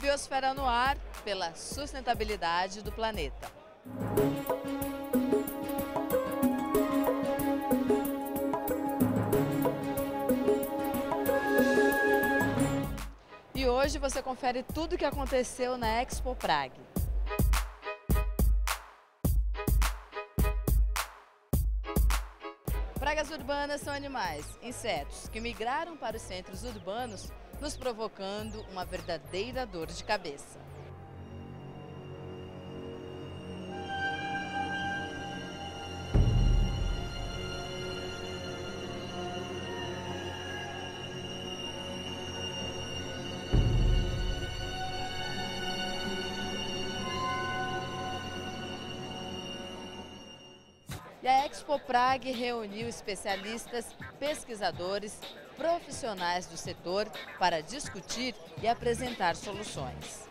Biosfera no Ar, pela sustentabilidade do planeta. E hoje você confere tudo o que aconteceu na Expo Prague. Pragas urbanas são animais, insetos, que migraram para os centros urbanos, nos provocando uma verdadeira dor de cabeça. E a Expo Prague reuniu especialistas, pesquisadores, profissionais do setor para discutir e apresentar soluções.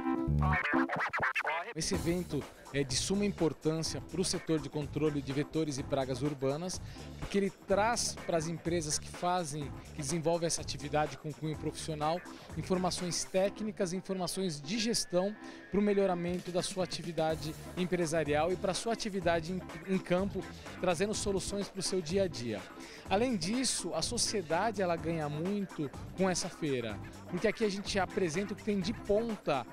Esse evento é de suma importância para o setor de controle de vetores e pragas urbanas, porque ele traz para as empresas que desenvolvem essa atividade com cunho profissional, informações técnicas, informações de gestão para o melhoramento da sua atividade empresarial e para a sua atividade em campo, trazendo soluções para o seu dia a dia. Além disso, a sociedade ela ganha muito com essa feira, porque aqui a gente apresenta o que tem de ponta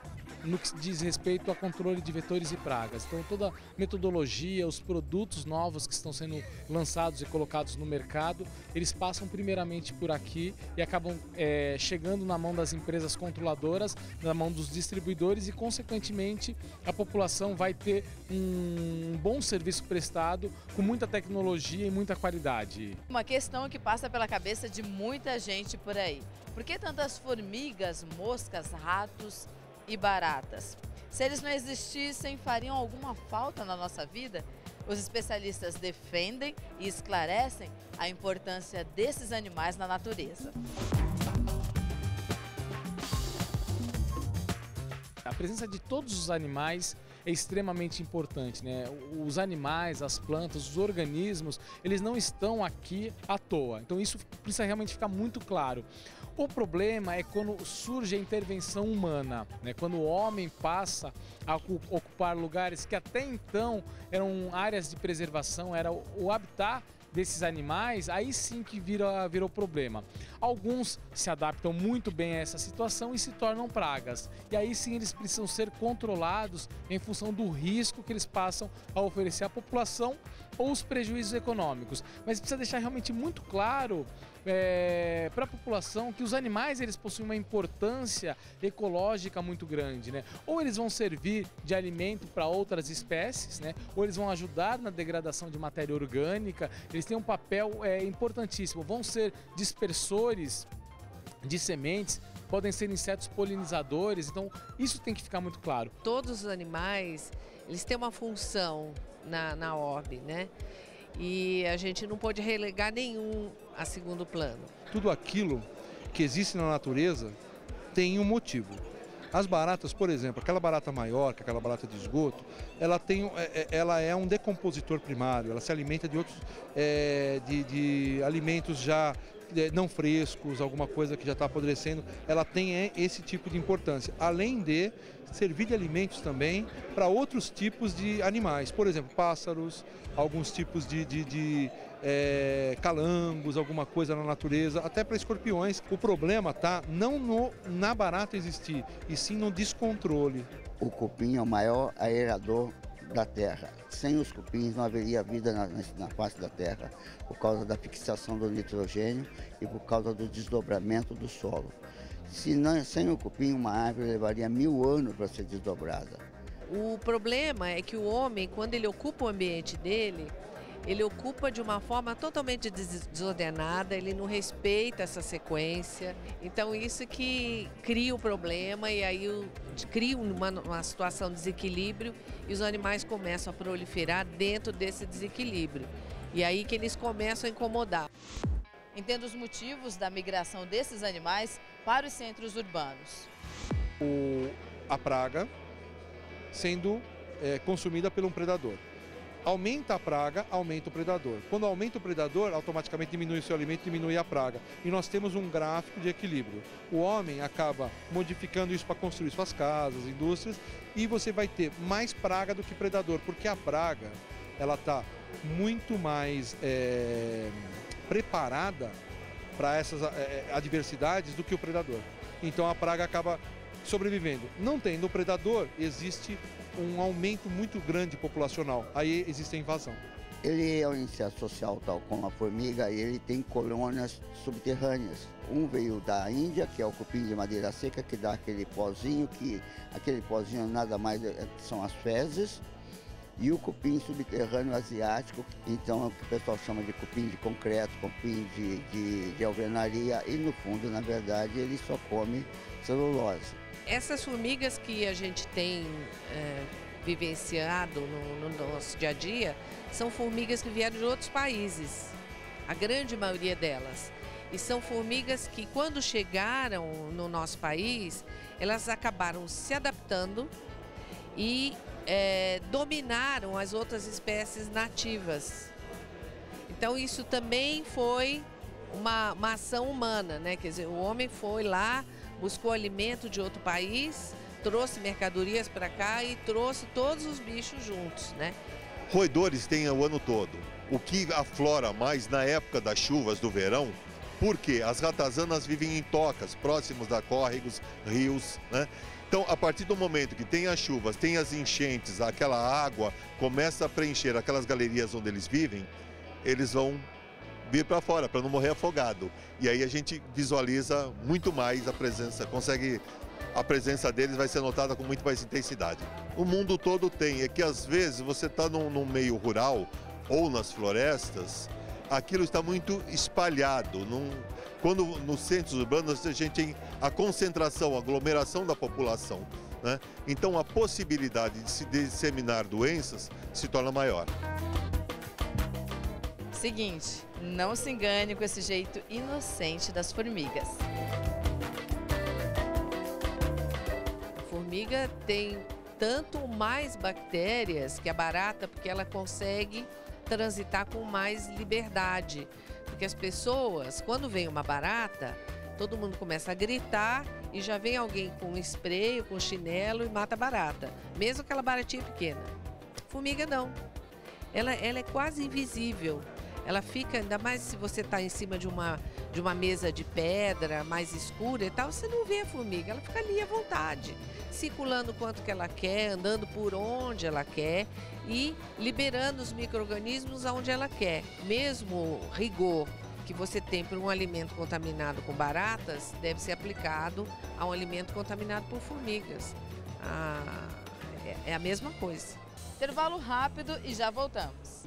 no que diz respeito ao controle de vetores e pragas. Então toda a metodologia, os produtos novos que estão sendo lançados e colocados no mercado, eles passam primeiramente por aqui e acabam chegando na mão das empresas controladoras, na mão dos distribuidores e consequentemente a população vai ter um bom serviço prestado com muita tecnologia e muita qualidade. Uma questão que passa pela cabeça de muita gente por aí. Por que tantas formigas, moscas, ratos e baratas? Se eles não existissem, fariam alguma falta na nossa vida? Os especialistas defendem e esclarecem a importância desses animais na natureza. A presença de todos os animais é extremamente importante, né? Os animais, as plantas, os organismos, eles não estão aqui à toa. Então isso precisa realmente ficar muito claro. O problema é quando surge a intervenção humana, né? Quando o homem passa a ocupar lugares que até então eram áreas de preservação, era o habitat desses animais, aí sim que virou problema. Alguns se adaptam muito bem a essa situação e se tornam pragas. E aí sim eles precisam ser controlados em função do risco que eles passam a oferecer à população ou os prejuízos econômicos. Mas precisa deixar realmente muito claro para a população que os animais eles possuem uma importância ecológica muito grande, né? Ou eles vão servir de alimento para outras espécies, né? Ou eles vão ajudar na degradação de matéria orgânica. Eles têm um papel importantíssimo, vão ser dispersores de sementes, podem ser insetos polinizadores, então isso tem que ficar muito claro. Todos os animais, eles têm uma função na orbe, né? E a gente não pode relegar nenhum a segundo plano. Tudo aquilo que existe na natureza tem um motivo. As baratas, por exemplo, aquela barata maior, que é aquela barata de esgoto, ela é um decompositor primário, ela se alimenta de outros de alimentos já não frescos, alguma coisa que já está apodrecendo, ela tem esse tipo de importância, além de servir de alimentos também para outros tipos de animais, por exemplo, pássaros, alguns tipos de calangos, alguma coisa na natureza, até para escorpiões. O problema está não na barata existir, e sim no descontrole. O cupim é o maior aerador da Terra. Sem os cupins não haveria vida na face da Terra, por causa da fixação do nitrogênio e por causa do desdobramento do solo. Sem o cupim, uma árvore levaria 1000 anos para ser desdobrada. O problema é que o homem, quando ele ocupa o ambiente dele, ele ocupa de uma forma totalmente desordenada, ele não respeita essa sequência. Então isso que cria o problema e aí cria uma situação de desequilíbrio e os animais começam a proliferar dentro desse desequilíbrio. E aí que eles começam a incomodar. Entenda os motivos da migração desses animais para os centros urbanos. A praga sendo consumida por um predador. Aumenta a praga, aumenta o predador. Quando aumenta o predador, automaticamente diminui o seu alimento, diminui a praga. E nós temos um gráfico de equilíbrio. O homem acaba modificando isso para construir suas casas, indústrias, e você vai ter mais praga do que predador, porque a praga ela está muito mais preparada para essas adversidades do que o predador. Então a praga acaba sobrevivendo. Não tendo o predador, existe um aumento muito grande populacional, aí existe a invasão. Ele é um inseto social tal como a formiga e ele tem colônias subterrâneas. Um veio da Índia, que é o cupim de madeira seca, que dá aquele pozinho, que aquele pozinho nada mais são as fezes, e o cupim subterrâneo asiático, então é o que o pessoal chama de cupim de concreto, cupim de alvenaria, e no fundo, na verdade, ele só come celulose. Essas formigas que a gente tem vivenciado no nosso dia a dia são formigas que vieram de outros países, a grande maioria delas. E são formigas que, quando chegaram no nosso país, elas acabaram se adaptando e dominaram as outras espécies nativas. Então isso também foi uma ação humana, né? Quer dizer, o homem foi lá, buscou alimento de outro país, trouxe mercadorias para cá e trouxe todos os bichos juntos, né? Roedores tem o ano todo. O que aflora mais na época das chuvas do verão, porque as ratazanas vivem em tocas, próximos a córregos, rios, né? Então, a partir do momento que tem as chuvas, tem as enchentes, aquela água começa a preencher aquelas galerias onde eles vivem, eles vão vir para fora, para não morrer afogado. E aí a gente visualiza muito mais a presença, a presença deles vai ser notada com muito mais intensidade. O mundo todo tem, é que às vezes você está num meio rural ou nas florestas, aquilo está muito espalhado. Quando nos centros urbanos a gente tem a concentração, a aglomeração da população, né? Então a possibilidade de se disseminar doenças se torna maior. Seguinte, não se engane com esse jeito inocente das formigas. A formiga tem tanto mais bactérias que a barata, porque ela consegue transitar com mais liberdade. Porque as pessoas, quando vem uma barata, todo mundo começa a gritar e já vem alguém com um spray, com um chinelo e mata a barata. Mesmo aquela baratinha pequena. Formiga não. Ela é quase invisível. Ela fica, ainda mais se você está em cima de uma mesa de pedra mais escura e tal, você não vê a formiga, ela fica ali à vontade, circulando o quanto que ela quer, andando por onde ela quer e liberando os micro-organismos aonde ela quer. Mesmo o rigor que você tem para um alimento contaminado com baratas, deve ser aplicado a um alimento contaminado por formigas. É a mesma coisa. Intervalo rápido e já voltamos.